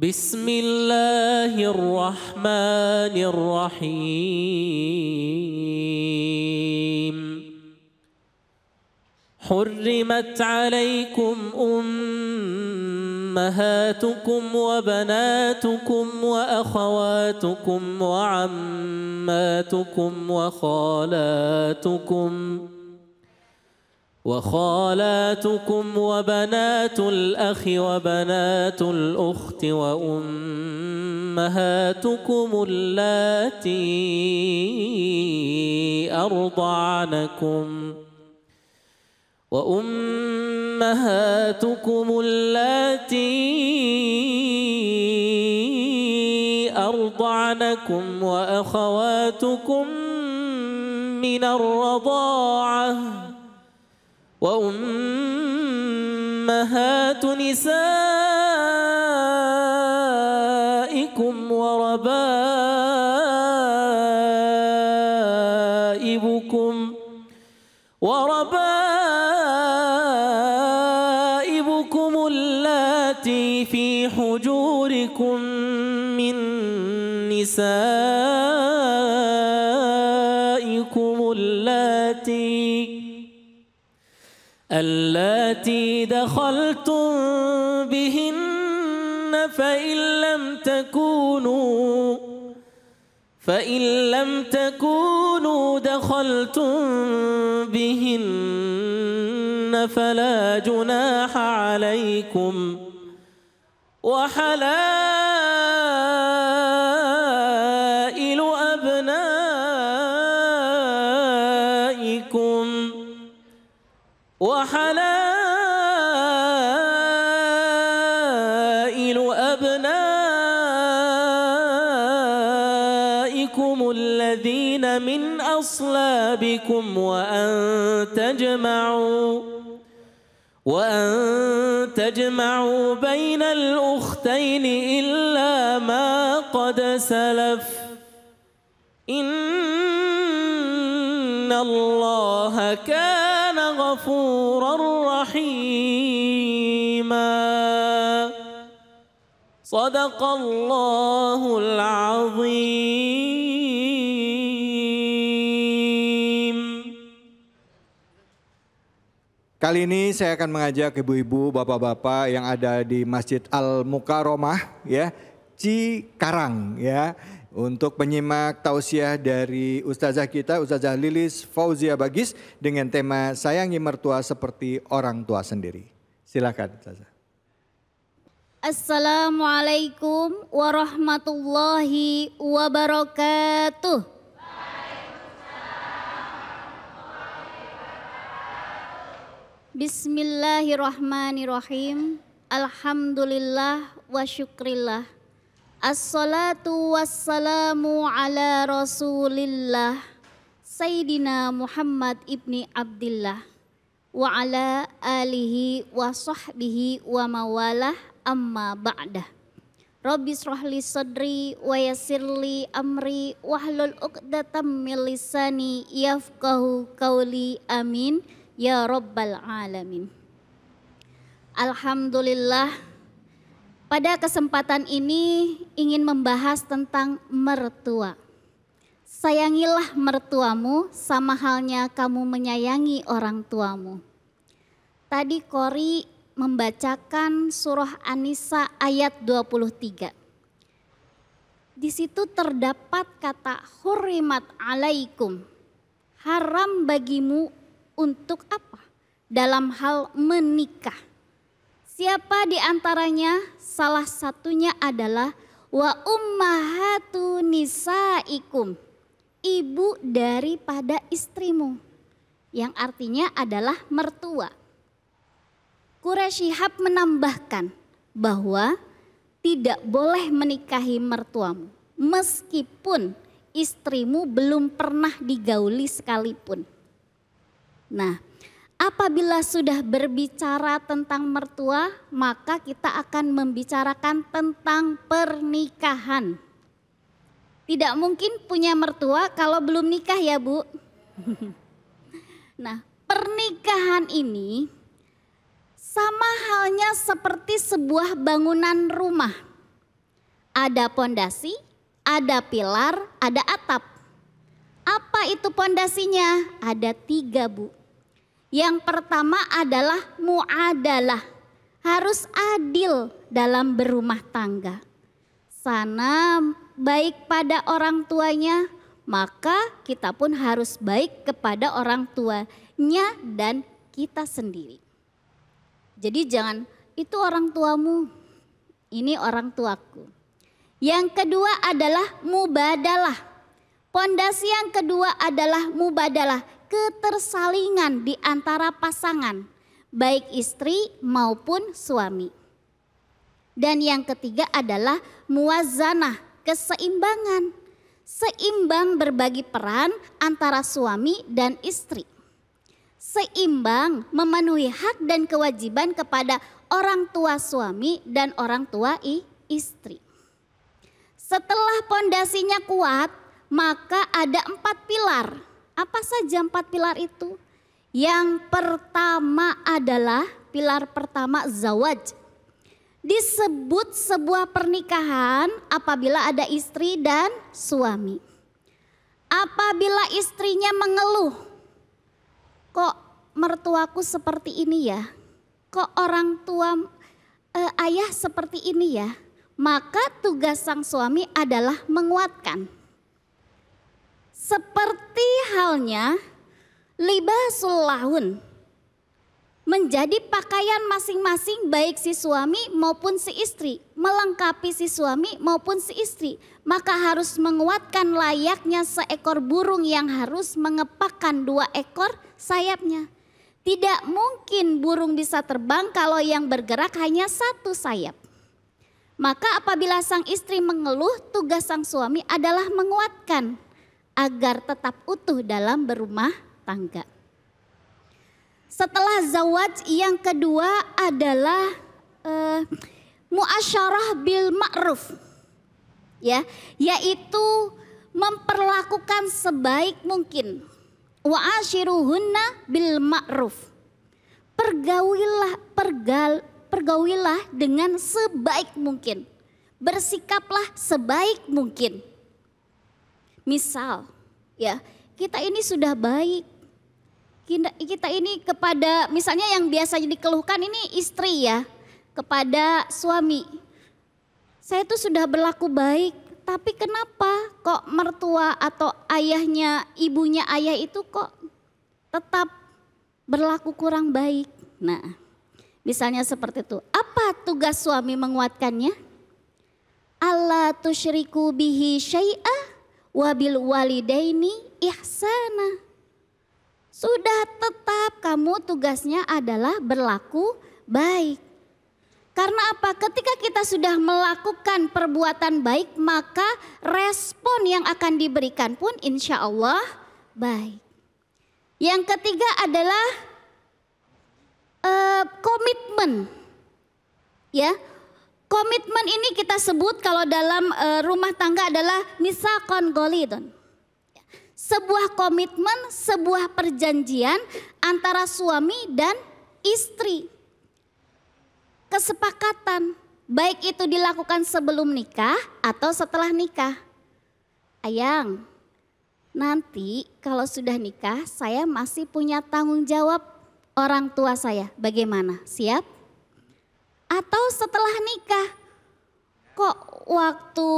بسم الله الرحمن الرحيم حرمت عليكم أمهاتكم وبناتكم وأخواتكم وعماتكم وخالاتكم وبنات الأخ وبنات الأخت وأمهاتكم اللاتي أرضعنكم وأخواتكم من الرضاعة وأمهات نسائكم وربائبكم اللاتي في حجوركم من نسائكم اللاتي دخلتم بهن فإن لم تكونوا دخلتم بهن فلا جناح عليكم وحلائل أبنائكم الذين من أصلابكم وأن تجمعوا بين الأختين إلا ما قد سلف إن الله كان غفورا رحيما صدق الله العظيم. Kali ini saya akan mengajak ibu-ibu, bapak-bapak yang ada di Masjid Al-Mukarramah ya, Cikarang ya, untuk menyimak tausiah dari Ustazah kita, Ustazah Lilis Fauzia Bagis dengan tema Sayangi Mertua Seperti Orang Tua Sendiri. Silakan Ustazah. Assalamualaikum warahmatullahi wabarakatuh. Bismillahirrahmanirrahim. Alhamdulillah wa syukrillah. Assalatu wassalamu ala rasulillah Sayyidina Muhammad ibni Abdillah wa ala alihi wa sahbihi wa mawalah amma ba'dah. Rabbi shrahli sadri wa yassirli amri wahlul uqdatam min lisani yafqahu qawli amin ya rabbal alamin. Alhamdulillah, pada kesempatan ini ingin membahas tentang mertua. Sayangilah mertuamu sama halnya kamu menyayangi orang tuamu. Tadi Qori membacakan surah An-Nisa ayat 23. Di situ terdapat kata hurrimat alaikum, haram bagimu untuk apa? Dalam hal menikah. Siapa di antaranya? Salah satunya adalah wa ummahatu nisaikum, ibu daripada istrimu, yang artinya adalah mertua. Quraisy Shihab menambahkan bahwa tidak boleh menikahi mertuamu meskipun istrimu belum pernah digauli sekalipun. Nah, apabila sudah berbicara tentang mertua, maka kita akan membicarakan tentang pernikahan. Tidak mungkin punya mertua kalau belum nikah ya Bu. Nah, pernikahan ini sama halnya seperti sebuah bangunan rumah. Ada pondasi, ada pilar, ada atap. Apa itu pondasinya? Ada 3, Bu. Yang pertama adalah muadalah. Harus adil dalam berumah tangga. Sana baik pada orang tuanya, maka kita pun harus baik kepada orang tuanya dan kita sendiri. Jadi jangan, itu orang tuamu, ini orang tuaku. Yang kedua adalah mubadalah. Pondasi yang kedua adalah mubadalah, ketersalingan di antara pasangan, baik istri maupun suami. Dan yang ketiga adalah muwazanah, keseimbangan. Seimbang berbagi peran antara suami dan istri. Seimbang memenuhi hak dan kewajiban kepada orang tua suami dan orang tua istri. Setelah pondasinya kuat, maka ada 4 pilar. Apa saja 4 pilar itu? Yang pertama adalah pilar pertama zawaj. Disebut sebuah pernikahan apabila ada istri dan suami. Apabila istrinya mengeluh, kok mertuaku seperti ini ya? Kok orang tua ayah seperti ini ya? Maka tugas sang suami adalah menguatkan. Seperti halnya libasul lahun, menjadi pakaian masing-masing baik si suami maupun si istri, melengkapi si suami maupun si istri. Maka harus menguatkan layaknya seekor burung yang harus mengepakkan 2 ekor sayapnya. Tidak mungkin burung bisa terbang kalau yang bergerak hanya 1 sayap. Maka apabila sang istri mengeluh, tugas sang suami adalah menguatkan agar tetap utuh dalam berumah tangga. Setelah zawaj, yang kedua adalah muasyarah bil ma'ruf. Ya, yaitu memperlakukan sebaik mungkin. Wa ashiruhunna bil ma'ruf. Pergaulilah dengan sebaik mungkin. Bersikaplah sebaik mungkin. Misal, ya, kita ini sudah baik. Kita ini kepada, misalnya yang biasa dikeluhkan ini istri ya, kepada suami. Saya tuh sudah berlaku baik, tapi kenapa kok mertua atau ayahnya, ibunya ayah itu kok tetap berlaku kurang baik? Nah, misalnya seperti itu. Apa tugas suami menguatkannya? Alla tusyriku bihi syai'ah wabil walidaini ihsana. Sudah tetap kamu tugasnya adalah berlaku baik. Karena apa? Ketika kita sudah melakukan perbuatan baik, maka respon yang akan diberikan pun insya Allah baik. Yang ketiga adalah komitmen. Ya, komitmen ini kita sebut kalau dalam rumah tangga adalah misaqon golidon. Sebuah komitmen, sebuah perjanjian antara suami dan istri. Kesepakatan, baik itu dilakukan sebelum nikah atau setelah nikah. Ayang, nanti kalau sudah nikah saya masih punya tanggung jawab orang tua saya. Bagaimana? Siap? Atau setelah nikah, kok waktu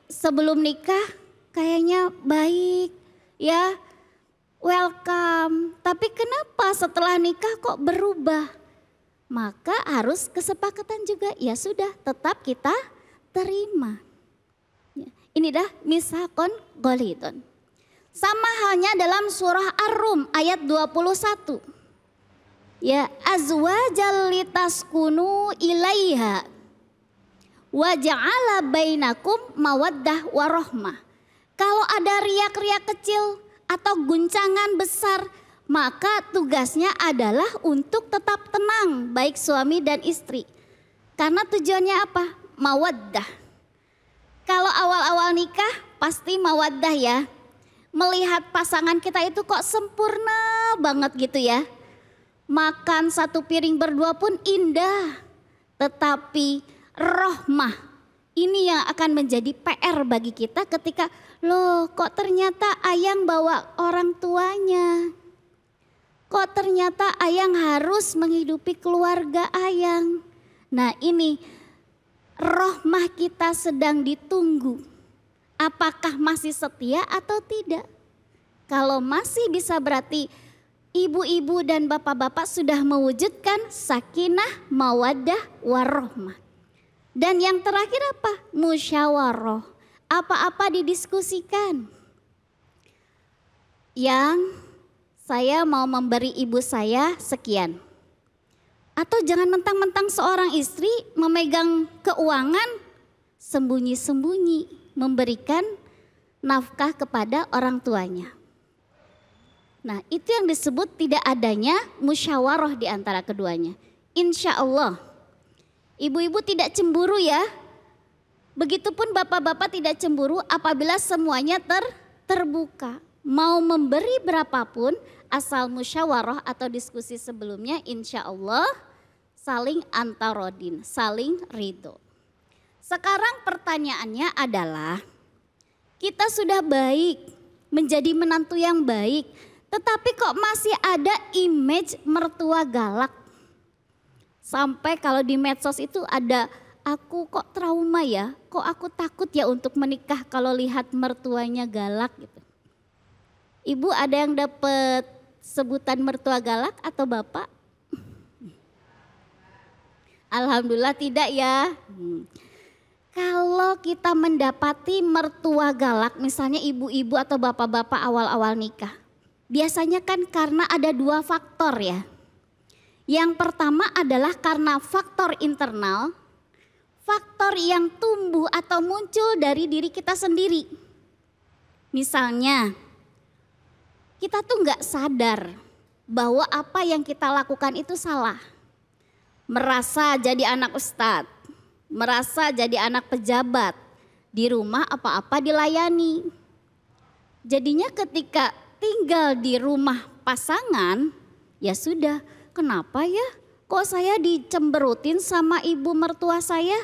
sebelum nikah kayaknya baik. Ya, welcome. Tapi kenapa setelah nikah kok berubah? Maka harus kesepakatan juga. Ya sudah, tetap kita terima. Ya, ini dah misaqon golidon. Sama halnya dalam surah Ar-Rum ayat 21. Ya, azwajal litaskunu ilaiha wa ja'ala bainakum mawaddah warahmah. Kalau ada riak-riak kecil atau guncangan besar, maka tugasnya adalah untuk tetap tenang baik suami dan istri. Karena tujuannya apa? Mawaddah. Kalau awal-awal nikah pasti mawaddah ya. Melihat pasangan kita itu kok sempurna banget gitu ya. Makan satu piring berdua pun indah. Tetapi rahmah, ini yang akan menjadi PR bagi kita ketika loh kok ternyata Ayang bawa orang tuanya. Kok ternyata Ayang harus menghidupi keluarga Ayang. Nah ini rahmah kita sedang ditunggu. Apakah masih setia atau tidak? Kalau masih bisa berarti ibu-ibu dan bapak-bapak sudah mewujudkan sakinah, mawaddah, warahmah. Dan yang terakhir apa? Musyawarah. Apa-apa didiskusikan. Yang saya mau memberi ibu saya sekian. Atau jangan mentang-mentang seorang istri memegang keuangan sembunyi-sembunyi memberikan nafkah kepada orang tuanya. Nah itu yang disebut tidak adanya musyawarah di antara keduanya. Insya Allah ibu-ibu tidak cemburu ya. Begitupun bapak-bapak tidak cemburu apabila semuanya terbuka. Mau memberi berapapun asal musyawarah atau diskusi sebelumnya insya Allah saling antarodin, saling ridho. Sekarang pertanyaannya adalah kita sudah baik, menjadi menantu yang baik, tetapi kok masih ada image mertua galak. Sampai kalau di medsos itu ada aku kok trauma ya, kok aku takut ya untuk menikah kalau lihat mertuanya galak gitu. Ibu ada yang dapat sebutan mertua galak atau bapak? Alhamdulillah tidak ya. Kalau kita mendapati mertua galak, misalnya ibu-ibu atau bapak-bapak awal-awal nikah, biasanya kan karena ada dua faktor ya. Yang pertama adalah karena faktor internal, faktor yang tumbuh atau muncul dari diri kita sendiri. Misalnya, kita tuh nggak sadar bahwa apa yang kita lakukan itu salah. Merasa jadi anak ustadz. Merasa jadi anak pejabat, di rumah apa-apa dilayani. Jadinya ketika tinggal di rumah pasangan, ya sudah, kenapa ya kok saya dicemberutin sama ibu mertua saya?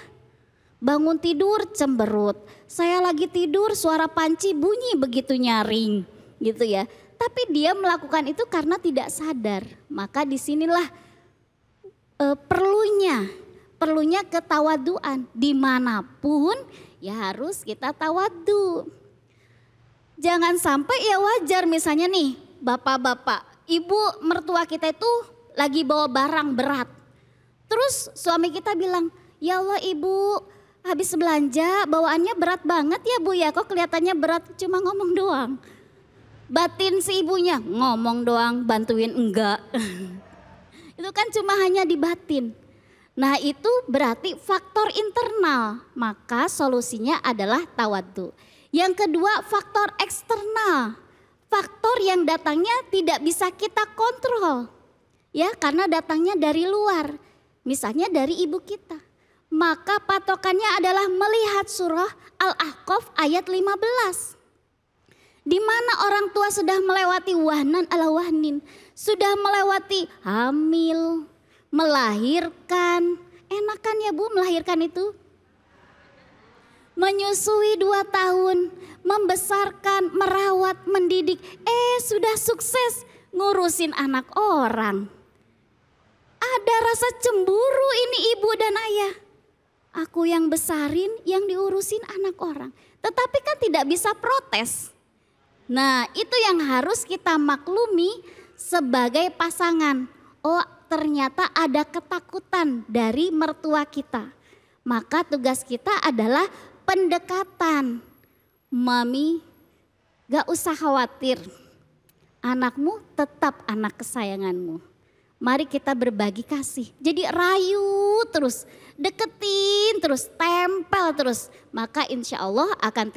Bangun tidur cemberut, saya lagi tidur suara panci bunyi begitu nyaring gitu ya. Tapi dia melakukan itu karena tidak sadar, maka disinilah perlunya ketawaduan, dimanapun ya harus kita tawadu. Jangan sampai ya wajar misalnya nih bapak-bapak, ibu mertua kita itu lagi bawa barang berat. Terus suami kita bilang, ya Allah ibu habis belanja bawaannya berat banget ya bu ya, kok kelihatannya berat, cuma ngomong doang. Batin si ibunya, ngomong doang bantuin enggak. Itu kan cuma hanya di batin. Nah itu berarti faktor internal, maka solusinya adalah tawadhu. Yang kedua faktor eksternal, faktor yang datangnya tidak bisa kita kontrol. Ya karena datangnya dari luar, misalnya dari ibu kita. Maka patokannya adalah melihat surah Al-Ahqaf ayat 15. Di mana orang tua sudah melewati wahnan ala wahnin, sudah melewati hamil, melahirkan. Enakan ya bu melahirkan itu? Menyusui 2 tahun, membesarkan, merawat, mendidik. Sudah sukses ngurusin anak orang. Ada rasa cemburu ini ibu dan ayah. Aku yang besarin, yang diurusin anak orang. Tetapi kan tidak bisa protes. Nah itu yang harus kita maklumi sebagai pasangan. Oh ternyata ada ketakutan dari mertua kita. Maka tugas kita adalah pendekatan. Mami gak usah khawatir. Anakmu tetap anak kesayanganmu. Mari kita berbagi kasih. Jadi rayu terus, deketin terus, tempel terus. Maka insya Allah akan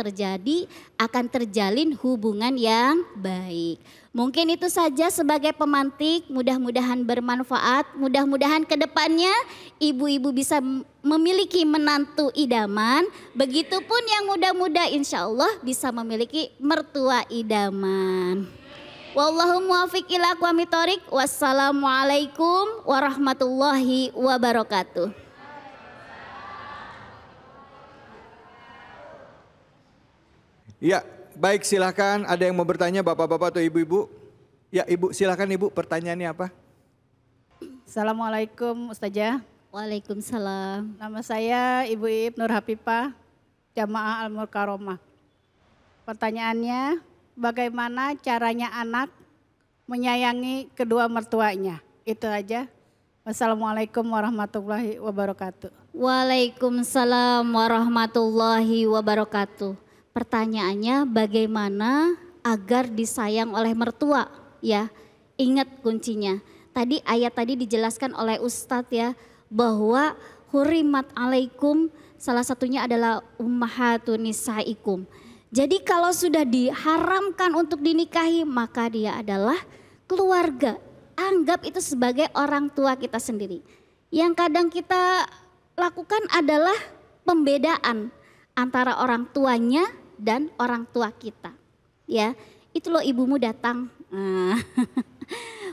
terjalin hubungan yang baik. Mungkin itu saja sebagai pemantik, mudah-mudahan bermanfaat. Mudah-mudahan ke depannya ibu-ibu bisa memiliki menantu idaman. Begitupun yang muda-muda insya Allah bisa memiliki mertua idaman. Wallahu muwaffiq ila aqwamit thoriq. Wassalamualaikum warahmatullahi wabarakatuh. Ya, baik silahkan. Ada yang mau bertanya bapak-bapak atau ibu-ibu? Ya ibu, silahkan ibu, pertanyaannya apa? Assalamualaikum Ustazah. Waalaikumsalam. Nama saya Ibu Iip Nur Hafifah, Jamaah Al-Mukarromah. Pertanyaannya, bagaimana caranya anak menyayangi kedua mertuanya? Itu aja. Wassalamualaikum warahmatullahi wabarakatuh. Waalaikumsalam warahmatullahi wabarakatuh. Pertanyaannya bagaimana agar disayang oleh mertua? Ya, ingat kuncinya. Tadi ayat tadi dijelaskan oleh Ustadz ya, bahwa hurimat alaikum salah satunya adalah ummahatun nisaikum. Jadi kalau sudah diharamkan untuk dinikahi maka dia adalah keluarga. Anggap itu sebagai orang tua kita sendiri. Yang kadang kita lakukan adalah pembedaan antara orang tuanya dan orang tua kita. Ya, itu loh ibumu datang.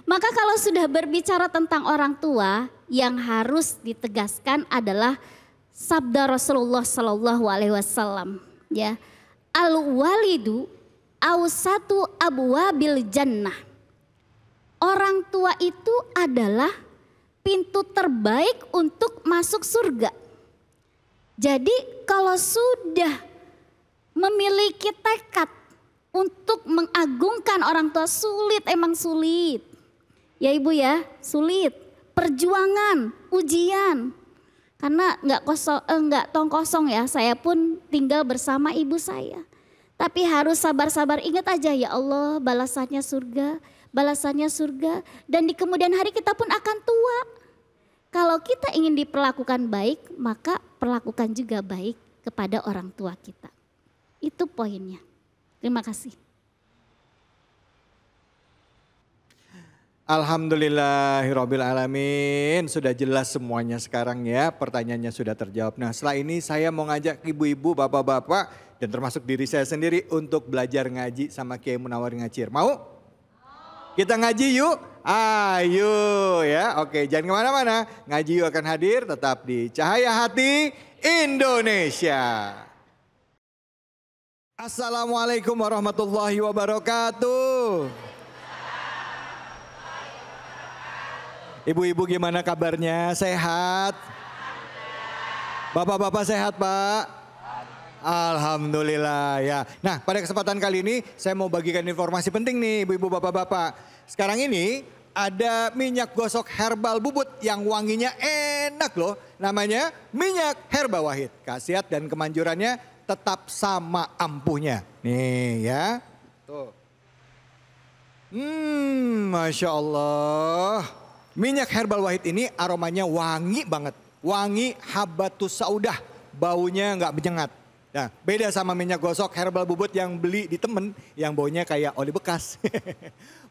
Maka kalau sudah berbicara tentang orang tua, yang harus ditegaskan adalah sabda Rasulullah Sallallahu Alaihi Wasallam. Ya, al-walidu awsatu abwabil jannah. Orang tua itu adalah pintu terbaik untuk masuk surga. Jadi kalau sudah memiliki tekad untuk mengagungkan orang tua, sulit, emang sulit. Ya ibu ya, sulit. Perjuangan, ujian. Karena nggak tong kosong ya, saya pun tinggal bersama ibu saya. Tapi harus sabar-sabar, ingat aja ya Allah balasannya surga, balasannya surga. Dan di kemudian hari kita pun akan tua. Kalau kita ingin diperlakukan baik, maka perlakukan juga baik kepada orang tua kita. Itu poinnya. Terima kasih. Alhamdulillahirrabbilalamin, sudah jelas semuanya sekarang ya, pertanyaannya sudah terjawab. Nah setelah ini saya mau ngajak ibu-ibu, bapak-bapak dan termasuk diri saya sendiri untuk belajar ngaji sama Kiai Munawar Ngacir. Mau? Kita ngaji yuk? Ayo ya, oke jangan kemana-mana. Ngaji yuk akan hadir tetap di Cahaya Hati Indonesia. Assalamualaikum warahmatullahi wabarakatuh. Ibu-ibu gimana kabarnya? Sehat? Bapak-bapak sehat Pak? Alhamdulillah ya. Nah pada kesempatan kali ini saya mau bagikan informasi penting nih ibu-ibu bapak-bapak. Sekarang ini ada minyak gosok herbal bubut yang wanginya enak loh. Namanya minyak Herba Wahid. Khasiat dan kemanjurannya tetap sama ampuhnya. Nih ya. Tuh. Masya Allah. Minyak Herbal Wahid ini aromanya wangi banget. Wangi habatus saudah. Baunya nggak menyengat. Nah beda sama minyak gosok herbal bubut yang beli di temen. Yang baunya kayak oli bekas.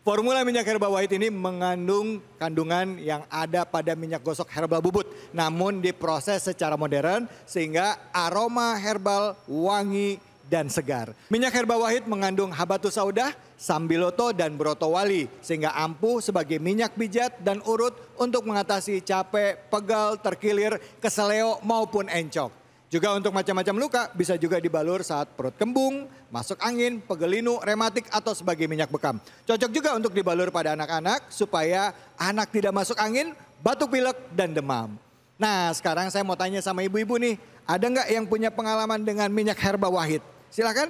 Formula minyak Herbal Wahid ini mengandung kandungan yang ada pada minyak gosok herbal bubut. Namun diproses secara modern sehingga aroma herbal wangi dan segar. Minyak Herba Wahid mengandung habatus saudah, sambiloto dan brotowali sehingga ampuh sebagai minyak pijat dan urut untuk mengatasi capek, pegal, terkilir, keseleo maupun encok. Juga untuk macam-macam luka bisa juga dibalur saat perut kembung, masuk angin, pegelinu, rematik atau sebagai minyak bekam. Cocok juga untuk dibalur pada anak-anak supaya anak tidak masuk angin, batuk pilek dan demam. Nah sekarang saya mau tanya sama ibu-ibu nih, ada nggak yang punya pengalaman dengan minyak Herba Wahid? Silakan.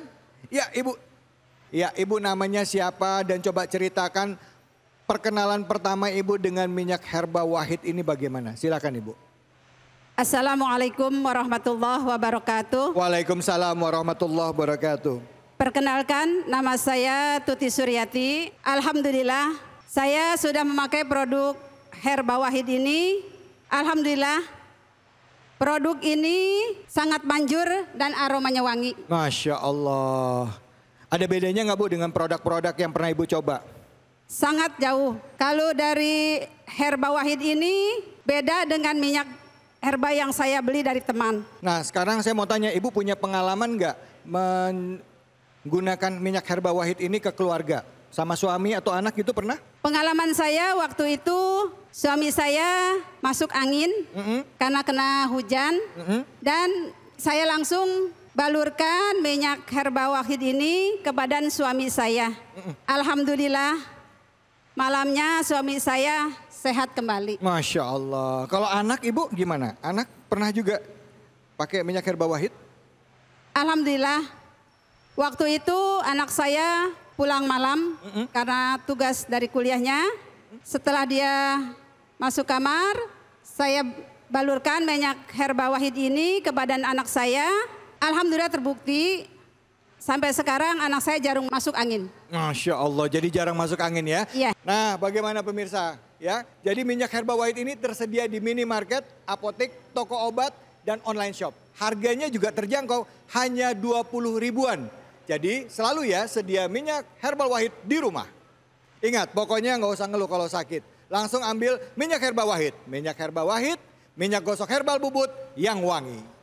Ya ibu. Ya ibu namanya siapa dan coba ceritakan perkenalan pertama ibu dengan minyak Herba Wahid ini bagaimana? Silakan ibu. Assalamualaikum warahmatullahi wabarakatuh. Waalaikumsalam warahmatullahi wabarakatuh. Perkenalkan nama saya Tuti Suryati. Alhamdulillah saya sudah memakai produk Herba Wahid ini. Alhamdulillah produk ini sangat manjur dan aromanya wangi. Masya Allah. Ada bedanya nggak Bu dengan produk-produk yang pernah Ibu coba? Sangat jauh. Kalau dari Herba Wahid ini beda dengan minyak herba yang saya beli dari teman. Nah sekarang saya mau tanya, Ibu punya pengalaman nggak menggunakan minyak Herba Wahid ini ke keluarga? Sama suami atau anak gitu pernah? Pengalaman saya waktu itu suami saya masuk angin karena kena hujan dan saya langsung balurkan minyak herba wahid ini ke badan suami saya. Alhamdulillah malamnya suami saya sehat kembali. Masya Allah. Kalau anak ibu gimana? Anak pernah juga pakai minyak herba wahid? Alhamdulillah waktu itu anak saya pulang malam karena tugas dari kuliahnya. Setelah dia masuk kamar, saya balurkan minyak herba wahid ini ke badan anak saya. Alhamdulillah terbukti sampai sekarang anak saya jarang masuk angin. Masya Allah, jadi jarang masuk angin ya? Iya. Nah, bagaimana pemirsa? Ya, jadi minyak herba wahid ini tersedia di minimarket, apotek, toko obat, dan online shop. Harganya juga terjangkau, hanya 20 ribuan. Jadi selalu ya sedia minyak herbal wahid di rumah. Ingat, pokoknya nggak usah ngeluh kalau sakit. Langsung ambil minyak herba wahid. Minyak herba wahid, minyak gosok herbal bubut yang wangi.